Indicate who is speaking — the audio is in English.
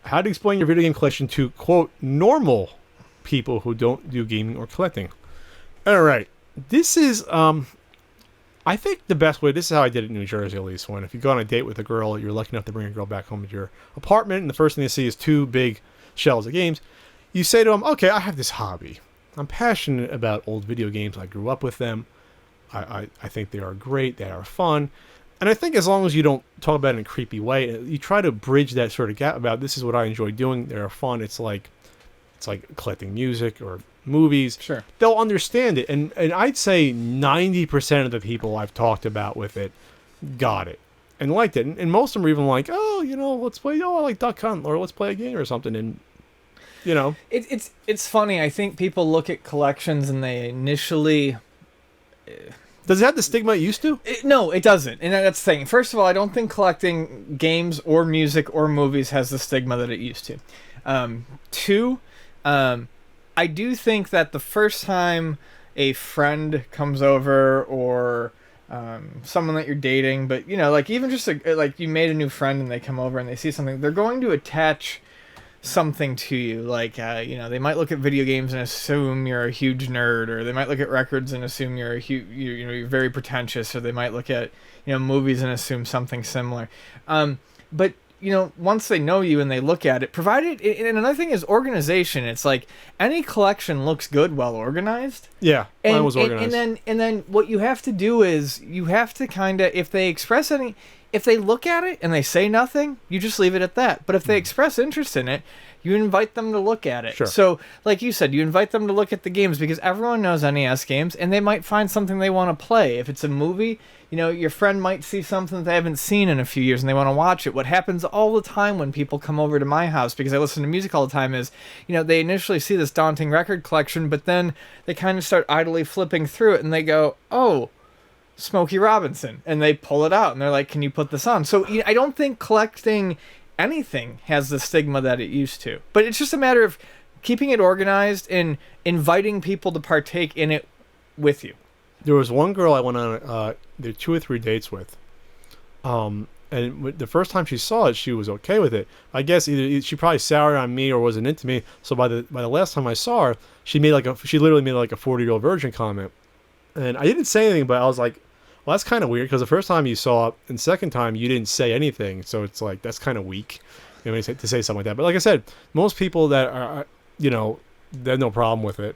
Speaker 1: how to explain your video game collection to, quote, normal people who don't do gaming or collecting. All right. This is, I think the best way, this is how I did it in New Jersey at least, when if you go on a date with a girl, you're lucky enough to bring a girl back home to your apartment, and the first thing they see is 2 big shelves of games. You say to them, okay, I have this hobby. I'm passionate about old video games. I grew up with them. I think they are great. They are fun. And I think as long as you don't talk about it in a creepy way, you try to bridge that sort of gap about this is what I enjoy doing. They're fun. It's like collecting music or movies.
Speaker 2: Sure.
Speaker 1: They'll understand it. And I'd say 90% of the people I've talked about with it got it and liked it. And most of them are even like, oh, let's play, I like Duck Hunt, or let's play a game or something. And,
Speaker 2: It's funny. I think people look at collections and they initially...
Speaker 1: Does it have the stigma it used to?
Speaker 2: No, it doesn't. And that's the thing. First of all, I don't think collecting games or music or movies has the stigma that it used to. 2, I do think that the first time a friend comes over or someone that you're dating, but, even just like you made a new friend and they come over and they see something, they're going to attach something to you. Like, they might look at video games and assume you're a huge nerd, or they might look at records and assume you're you're very pretentious, or they might look at, movies and assume something similar. But, once they know you and they look at it, provided, and another thing is organization. It's like any collection looks good well organized.
Speaker 1: Yeah, mine was organized.
Speaker 2: And then what you have to do is you have to kind of, if they look at it and they say nothing, you just leave it at that. But if they express interest in it, you invite them to look at it.
Speaker 1: Sure.
Speaker 2: So, like you said, you invite them to look at the games, because everyone knows NES games, and they might find something they want to play. If it's a movie, your friend might see something that they haven't seen in a few years and they want to watch it. What happens all the time when people come over to my house, because I listen to music all the time, is, they initially see this daunting record collection, but then they kind of start idly flipping through it and they go, oh, Smokey Robinson, and they pull it out and they're like, can you put this on? So I don't think collecting anything has the stigma that it used to, but it's just a matter of keeping it organized and inviting people to partake in it with you.
Speaker 1: There was one girl I went on there 2 or 3 dates with, and the first time she saw it, she was okay with it. I guess either she probably soured on me or wasn't into me. So by the last time I saw her, she literally made like a 40-year-old virgin comment, and I didn't say anything, but I was like, well, that's kind of weird, because the first time you saw it and second time you didn't say anything, so it's like that's kind of weak, to say something like that. But like I said, most people that are, they have no problem with it.